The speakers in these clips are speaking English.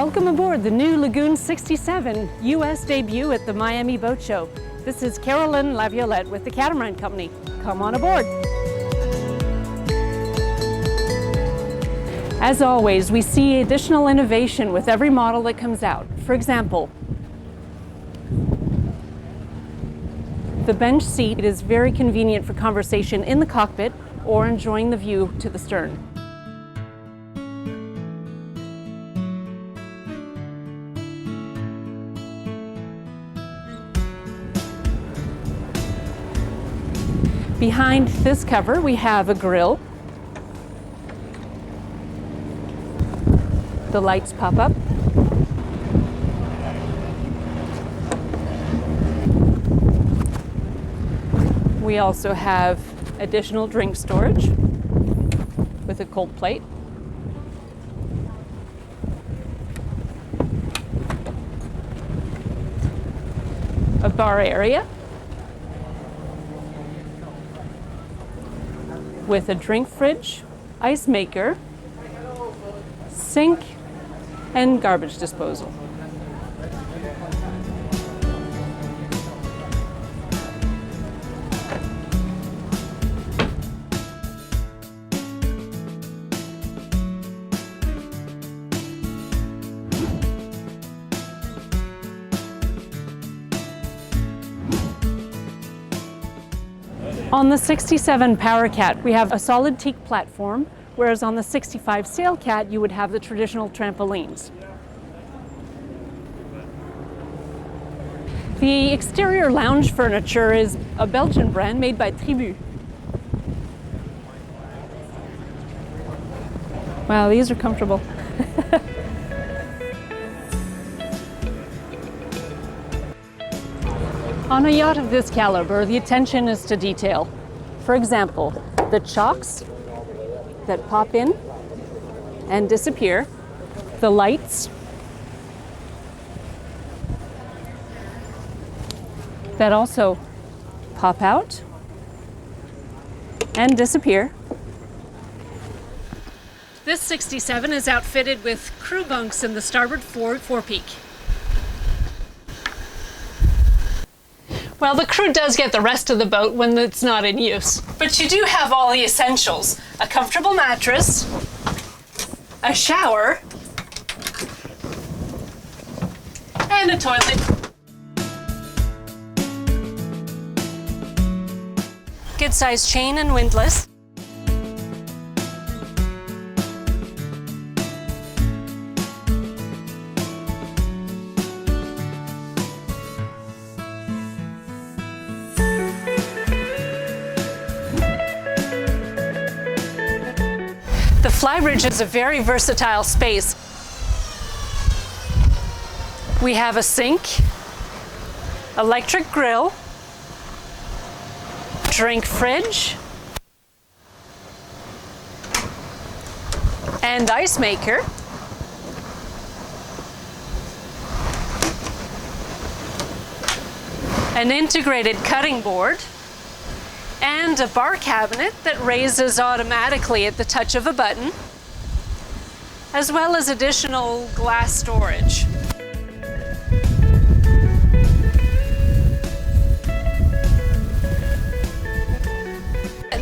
Welcome aboard the new Lagoon 67 US debut at the Miami Boat Show. This is Carolyn Laviolette with the Catamaran Company. Come on aboard. As always, we see additional innovation with every model that comes out. For example, the bench seat is very convenient for conversation in the cockpit or enjoying the view to the stern. Behind this cover, we have a grill. The lights pop up. We also have additional drink storage with a cold plate. A bar area with a drink fridge, ice maker, sink, and garbage disposal. On the 67 Power Cat, we have a solid teak platform, whereas on the 65 Sail Cat, you would have the traditional trampolines. The exterior lounge furniture is a Belgian brand made by Tribu. Wow, these are comfortable. On a yacht of this caliber, the attention is to detail. For example, the chocks that pop in and disappear, the lights that also pop out and disappear. This 67 is outfitted with crew bunks in the starboard forepeak. Well, the crew does get the rest of the boat when it's not in use. But you do have all the essentials: a comfortable mattress, a shower, and a toilet. Good-sized chain and windlass. The Flybridge is a very versatile space. We have a sink, electric grill, drink fridge, and ice maker. An integrated cutting board, and a bar cabinet that raises automatically at the touch of a button, as well as additional glass storage.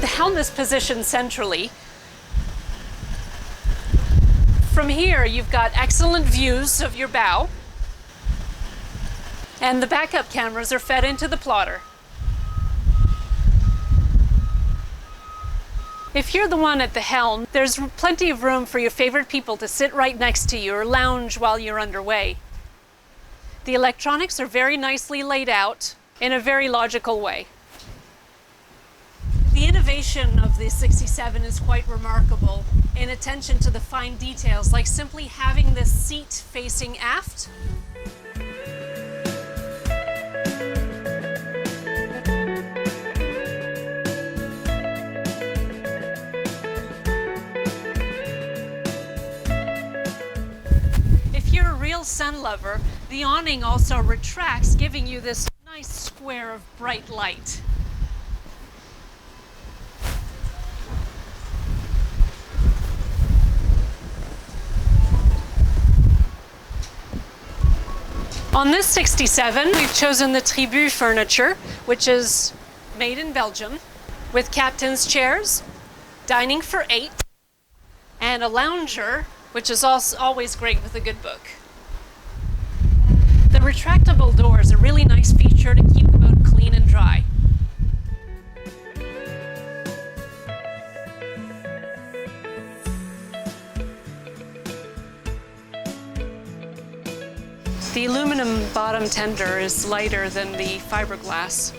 The helm is positioned centrally. From here, you've got excellent views of your bow, and the backup cameras are fed into the plotter. If you're the one at the helm, there's plenty of room for your favorite people to sit right next to you or lounge while you're underway. The electronics are very nicely laid out in a very logical way. The innovation of the 67 is quite remarkable in attention to the fine details, like simply having this seat facing aft. If you're a real sun lover, the awning also retracts, giving you this nice square of bright light. On this 67, we've chosen the Tribu furniture, which is made in Belgium, with captain's chairs, dining for 8, and a lounger, which is also always great with a good book. The retractable door is a really nice feature to keep the boat clean and dry. The aluminum bottom tender is lighter than the fiberglass.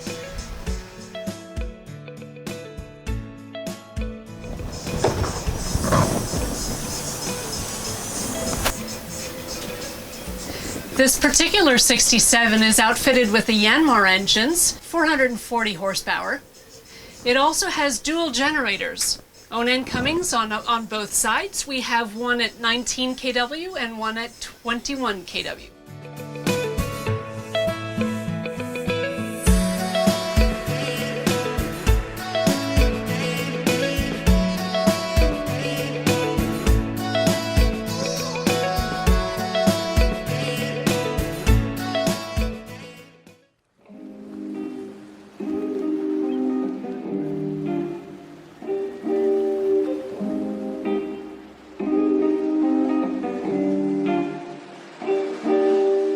This particular 67 is outfitted with the Yanmar engines, 440 horsepower. It also has dual generators. Onan Cummings on both sides. We have one at 19 kW and one at 21 kW.